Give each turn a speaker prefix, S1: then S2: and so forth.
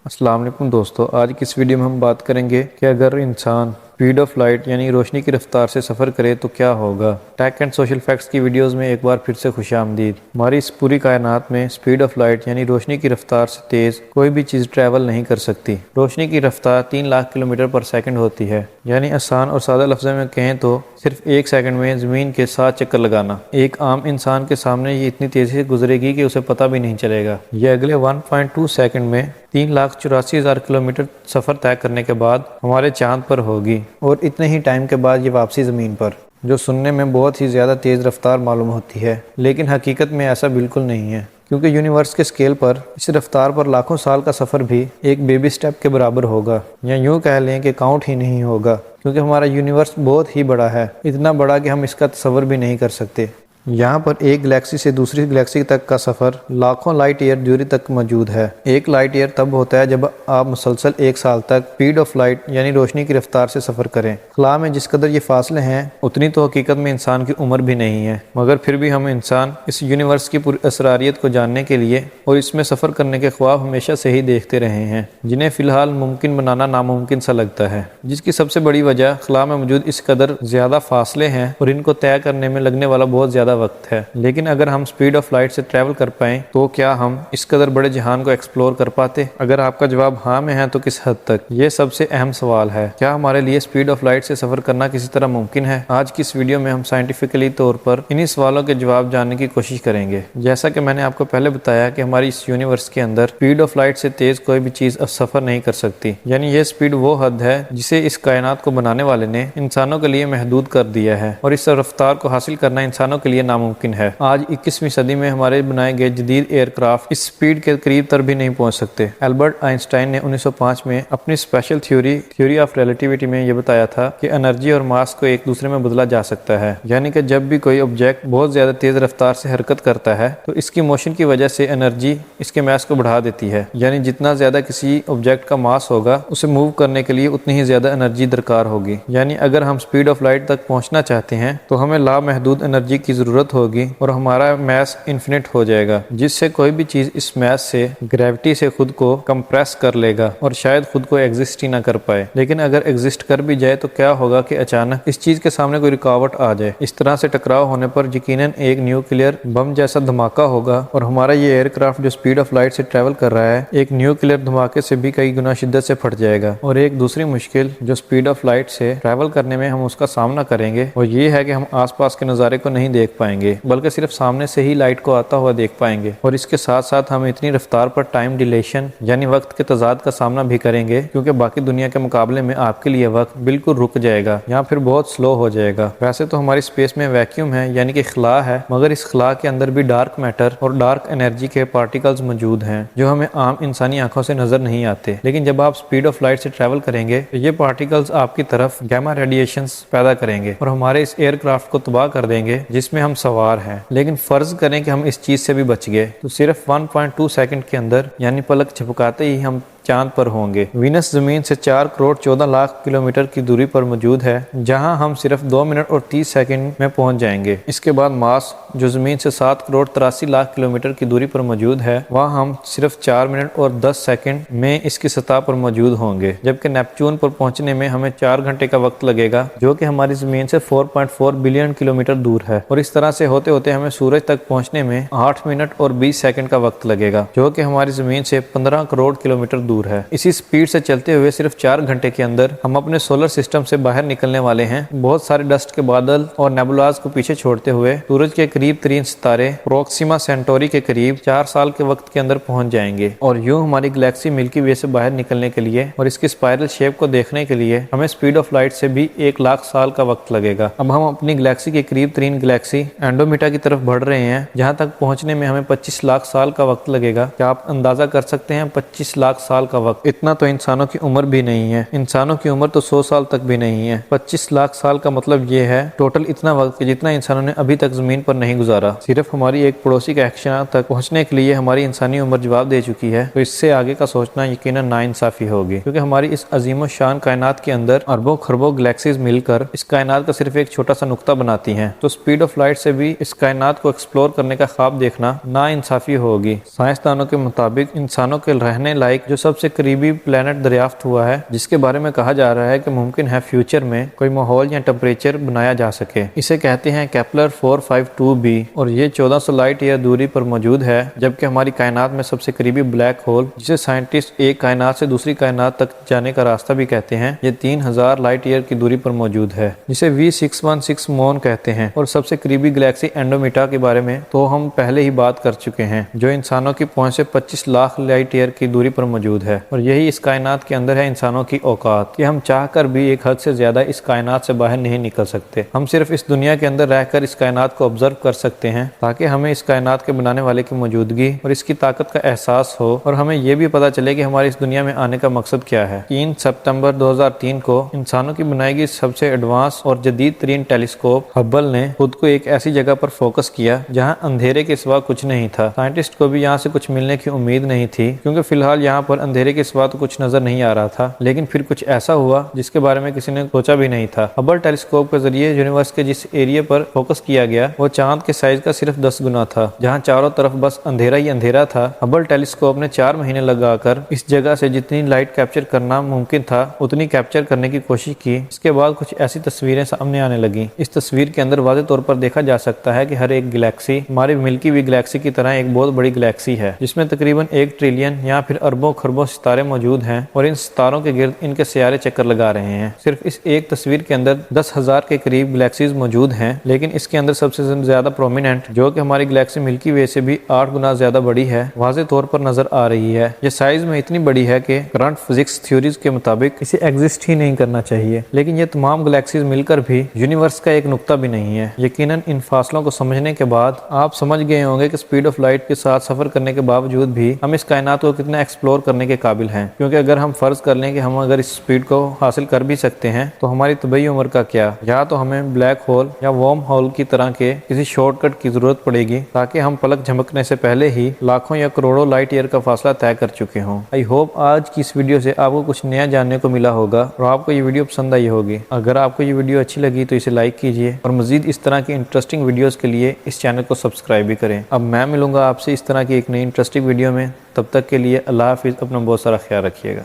S1: अस्सलाम वालेकुम दोस्तों, आज की इस वीडियो में हम बात करेंगे कि अगर इंसान स्पीड ऑफ लाइट यानी रोशनी की रफ्तार से सफ़र करे तो क्या होगा। टेक एंड सोशल फैक्ट्स की वीडियोस में एक बार फिर से खुशामदीद। हमारी इस पूरी कायनात में स्पीड ऑफ लाइट यानी रोशनी की रफ्तार से तेज़ कोई भी चीज़ ट्रैवल नहीं कर सकती। रोशनी की रफ्तार 3 लाख किलोमीटर पर सेकंड होती है, यानी आसान और सादा लफ्ज़ों में कहें तो सिर्फ 1 सेकंड में ज़मीन के 7 चक्कर लगाना। एक आम इंसान के सामने ये इतनी तेज़ी से गुजरेगी कि उसे पता भी नहीं चलेगा। ये अगले 1.2 सेकंड में 3,84,000 किलोमीटर सफ़र तय करने के बाद हमारे चांद पर होगी और इतने ही टाइम के बाद ये वापसी ज़मीन पर, जो सुनने में बहुत ही ज़्यादा तेज़ रफ्तार मालूम होती है, लेकिन हकीकत में ऐसा बिल्कुल नहीं है, क्योंकि यूनिवर्स के स्केल पर इस रफ्तार पर लाखों साल का सफ़र भी एक बेबी स्टेप के बराबर होगा, या यूँ कह लें कि काउंट ही नहीं होगा, क्योंकि हमारा यूनिवर्स बहुत ही बड़ा है, इतना बड़ा कि हम इसका तसव्वुर भी नहीं कर सकते। यहाँ पर एक गैलेक्सी से दूसरी गैलेक्सी तक का सफ़र लाखों लाइट ईयर दूरी तक मौजूद है। एक लाइट ईयर तब होता है जब आप मुसलसल 1 साल तक स्पीड ऑफ लाइट यानी रोशनी की रफ्तार से सफ़र करें। खला में जिस कदर ये फासले हैं उतनी तो हकीकत में इंसान की उम्र भी नहीं है, मगर फिर भी हम इंसान इस यूनिवर्स की पूरी असरारियत को जानने के लिए और इसमें सफ़र करने के ख्वाब हमेशा से ही देखते रहे हैं, जिन्हें फ़िलहाल मुमकिन बनाना नामुमकिन सा लगता है। जिसकी सबसे बड़ी वजह खला में मौजूद इस कदर ज़्यादा फासले हैं और इनको तय करने में लगने वाला बहुत ज़्यादा वक्त है। लेकिन अगर हम स्पीड ऑफ लाइट से ट्रैवल कर पाएं तो क्या हम इस कदर बड़े जहान को एक्सप्लोर कर पाते? अगर आपका जवाब हाँ में है तो किस हद तक? ये सबसे अहम सवाल है। क्या हमारे लिए स्पीड ऑफ लाइट से सफर करना किसी तरह मुमकिन है? आज की इस वीडियो में हम साइंटिफिकली तौर पर इन्हीं सवालों के जवाब जानने की कोशिश करेंगे। जैसा कि मैंने आपको पहले बताया कि हमारी इस यूनिवर्स के अंदर स्पीड ऑफ लाइट से तेज कोई भी चीज सफर नहीं कर सकती, यानी ये स्पीड वो हद है जिसे इस कायनात को बनाने वाले ने इंसानों के लिए महदूद कर दिया है, और इस रफ्तार को हासिल करना इंसानों के लिए नामुमकिन है। आज 21वीं सदी में हमारे बनाए गए जदीद एयरक्राफ्ट इस स्पीड के करीब तर भी नहीं पहुंच सकते। एल्बर्ट आइंस्टाइन ने 1905 में अपनी स्पेशल थ्योरी ऑफ रिलेटिविटी में यह बताया था कि एनर्जी और मास को एक दूसरे में बदला जा सकता है, यानी कि जब भी कोई ऑब्जेक्ट बहुत ज्यादा तेज रफ्तार से हरकत करता है तो इसकी मोशन की वजह से एनर्जी इसके मास को बढ़ा देती है, यानी जितना ज्यादा किसी ऑब्जेक्ट का मास होगा उसे मूव करने के लिए उतनी ही ज्यादा एनर्जी दरकार होगी। यानी अगर हम स्पीड ऑफ लाइट तक पहुंचना चाहते हैं तो हमें लामहदूद एनर्जी की जरूरत होगी और हमारा मैस इन्फिनिट हो जाएगा, जिससे कोई भी चीज इस मैस से ग्रेविटी से खुद को कंप्रेस कर लेगा और शायद खुद को एग्जिस्ट ही ना कर पाए। लेकिन अगर एग्जिस्ट कर भी जाए तो क्या होगा कि अचानक इस चीज के सामने कोई रुकावट आ जाए। इस तरह से टकराव होने पर यकीनन एक न्यूक्लियर बम जैसा धमाका होगा और हमारा ये एयरक्राफ्ट जो स्पीड ऑफ लाइट से ट्रेवल कर रहा है एक न्यूक्लियर धमाके से भी कई गुना शिद्दत से फट जाएगा। और एक दूसरी मुश्किल जो स्पीड ऑफ लाइट से ट्रेवल करने में हम उसका सामना करेंगे और ये है कि हम आसपास के नज़ारे को नहीं देख पाएंगे, बल्कि सिर्फ सामने से ही लाइट को आता हुआ देख पाएंगे। और इसके साथ साथ हम इतनी रफ्तार पर टाइम डिलेशन यानी वक्त के तजाद का सामना भी करेंगे, क्योंकि बाकी दुनिया के मुकाबले में आपके लिए वक्त बिल्कुल रुक जाएगा या फिर बहुत स्लो हो जाएगा। वैसे तो हमारी स्पेस में वैक्यूम है यानी कि खला है, मगर इस खला के अंदर भी डार्क मैटर और डार्क एनर्जी के पार्टिकल्स मौजूद हैं जो हमें आम इंसानी आंखों से नजर नहीं आते। लेकिन जब आप स्पीड ऑफ लाइट से ट्रेवल करेंगे तो ये पार्टिकल्स आपकी तरफ गैमा रेडिएशंस पैदा करेंगे और हमारे इस एयरक्राफ्ट को तबाह कर देंगे जिसमें हम सवार हैं। लेकिन फर्ज करें कि हम इस चीज से भी बच गए तो सिर्फ 1.2 सेकंड के अंदर यानी पलक झपकाते ही हम चांद पर होंगे। वीनस जमीन से 4 करोड़ 14 लाख किलोमीटर की दूरी पर मौजूद है, जहां हम सिर्फ 2 मिनट और 30 सेकंड में पहुंच जाएंगे। इसके बाद मार्स जो जमीन से 7 करोड़ 83 लाख किलोमीटर की दूरी पर मौजूद है, वहां हम सिर्फ 4 मिनट और 10 सेकंड में इसकी सतह पर मौजूद होंगे। जबकि नेपच्यून पर पहुंचने में हमें 4 घंटे का वक्त लगेगा, जो कि हमारी जमीन से 4.4 बिलियन किलोमीटर दूर है। और इस तरह से होते होते हमें सूरज तक पहुंचने में 8 मिनट और 20 सेकंड का वक्त लगेगा, जो कि हमारी जमीन से 15 करोड़ किलोमीटर दूर है। इसी स्पीड से चलते हुए सिर्फ 4 घंटे के अंदर हम अपने सोलर सिस्टम से बाहर निकलने वाले हैं। बहुत सारे डस्ट के बादल और नेबुलाज को पीछे छोड़ते हुए सूरज के करीब तरीन सितारे प्रोक्सिमा सेंटोरी के करीब 4 साल के वक्त के अंदर पहुंच जाएंगे। और यूं हमारी गैलेक्सी मिल्की वे से बाहर निकलने के लिए और इसकी स्पाइरल शेप को देखने के लिए हमें स्पीड ऑफ लाइट से भी 1 लाख साल का वक्त लगेगा। अब हम अपनी गैलेक्सी के करीब तरीन गैलेक्सी एंड्रोमेडा की तरफ बढ़ रहे हैं, जहां तक पहुंचने में हमें 25 लाख साल का वक्त लगेगा। क्या आप अंदाजा कर सकते हैं 25 लाख साल का वक्त? इतना तो इंसानों की उम्र भी नहीं है। इंसानों की उम्र तो 100 साल तक भी नहीं है। 25 लाख साल का मतलब ये है टोटल इतना वक्त जितना इंसानों ने अभी तक जमीन पर नहीं गुजारा। सिर्फ हमारी एक पड़ोसी के एक्शन तक पहुंचने के लिए हमारी इंसानी उम्र जवाब दे चुकी है, तो इससे आगे का सोचना यकीनन नाइंसाफी होगी, क्योंकि हमारी इस अजीम शान कायनात के अंदर अरबों खरबों गैलेक्सीज मिलकर इस कायनात का सिर्फ एक छोटा सा नुक्ता बनाती हैं। तो स्पीड ऑफ लाइट से भी इस कायनात को एक्सप्लोर करने का ख्वाब देखना नाइंसाफी होगी। साइंसदानों के मुताबिक इंसानों के रहने लायक जो सबसे सबसे करीबी प्लैनेट दरियाफ्त हुआ है, जिसके बारे में कहा जा रहा है कि मुमकिन है फ्यूचर में कोई माहौल या टेम्परेचर बनाया जा सके। इसे कहते हैं केपलर 452b और ये 1400 लाइट ईयर दूरी पर मौजूद है, जबकि हमारी कायनात में सबसे करीबी ब्लैक होल, जिसे साइंटिस्ट एक कायनात से दूसरी कायनात तक जाने का रास्ता भी कहते हैं, ये 3000 लाइट ईयर की दूरी पर मौजूद है, जिसे V616 मोन कहते हैं। और सबसे करीबी गैलेक्सी एंड्रोमेडा के बारे में तो हम पहले ही बात कर चुके हैं, जो इंसानों की पहुंच से 25 लाख लाइट ईयर की दूरी पर मौजूद है। और यही इस कायनात के अंदर है इंसानों की औकात कि हम चाहकर भी एक हद से ज्यादा इस कायनात से बाहर नहीं निकल सकते। हम सिर्फ इस दुनिया के अंदर रहकर इस कायनात को ऑब्जर्व कर सकते हैं, ताकि हमें इस कायनात के बनाने वाले की मौजूदगी और इसकी ताकत का एहसास हो, और हमें यह भी पता चले कि हमारे इस दुनिया में आने का मकसद क्या है। 3 सितंबर 2003 को इंसानों की बनाई गई सबसे एडवांस और जदीद तरीन टेलीस्कोप हब्बल ने खुद को एक ऐसी जगह पर फोकस किया जहां अंधेरे के सिवा कुछ नहीं था। साइंटिस्ट को भी यहां से कुछ मिलने की उम्मीद नहीं थी, क्योंकि फिलहाल यहां पर अंधेरे के सिवा तो कुछ नजर नहीं आ रहा था। लेकिन फिर कुछ ऐसा हुआ जिसके बारे में किसी ने सोचा भी नहीं था। हब्बल टेलीस्कोप के जरिए यूनिवर्स के जिस एरिया पर फोकस किया गया वो चांद के साइज का सिर्फ 10 गुना था, जहाँ चारों तरफ बस अंधेरा ही अंधेरा था। हब्बल टेलीस्कोप ने 4 महीने लगाकर इस जगह से जितनी लाइट कैप्चर करना मुमकिन था उतनी कैप्चर करने की कोशिश की। इसके बाद कुछ ऐसी तस्वीरें सामने आने लगी। इस तस्वीर के अंदर वाज़ेह तौर पर देखा जा सकता है कि हर एक गैलेक्सी हमारी मिल्की वे गैलेक्सी की तरह एक बहुत बड़ी गैलेक्सी है, जिसमें तकरीबन 1 ट्रिलियन या फिर अरबों खरबों सितारे मौजूद हैं, और इन सितारों के गिर्द इनके सियारे चक्कर लगा रहे हैं। सिर्फ इस एक तस्वीर के अंदर 10,000 के करीब गैलेक्सीज मौजूद हैं, लेकिन इसके अंदर सबसे ज्यादा प्रोमिनेंट, जो कि हमारी गैलेक्सी मिल्की वे से भी 8 गुना ज्यादा बड़ी है, वाज़ेह तौर पर नजर आ रही है। ये साइज में इतनी बड़ी है कि करंट फिजिक्स थ्योरीज के मुताबिक इसे एग्जिस्ट ही नहीं करना चाहिए। लेकिन ये तमाम गैलेक्सीज मिलकर भी यूनिवर्स का एक नुक्ता भी नहीं है। यकीनन इन फासलों को समझने के बाद आप समझ गए होंगे कि स्पीड ऑफ लाइट के साथ सफर करने के बावजूद भी हम इस कायनात को कितना एक्सप्लोर करने के काबिल हैं। क्योंकि अगर हम फर्ज कर लें कि हम अगर इस स्पीड को हासिल कर भी सकते हैं, तो हमारी तबई उम्र का क्या? या तो हमें ब्लैक होल या वर्म होल की तरह के किसी शॉर्टकट की जरूरत पड़ेगी, ताकि हम पलक झमकने से पहले ही लाखों या करोड़ों लाइट ईयर का फासला तय कर चुके हों। आई होप आज की इस वीडियो से आपको कुछ नया जानने को मिला होगा और आपको ये वीडियो पसंद आई होगी। अगर आपको ये वीडियो अच्छी लगी तो इसे लाइक कीजिए और मजीद इस तरह की इंटरेस्टिंग वीडियोस के लिए इस चैनल को सब्सक्राइब भी करें। अब मैं मिलूंगा आपसे इस तरह की एक नई इंटरेस्टिंग वीडियो में। तब तक के लिए अल्लाह हाफिज़। अपना बहुत सारा ख्याल रखिएगा।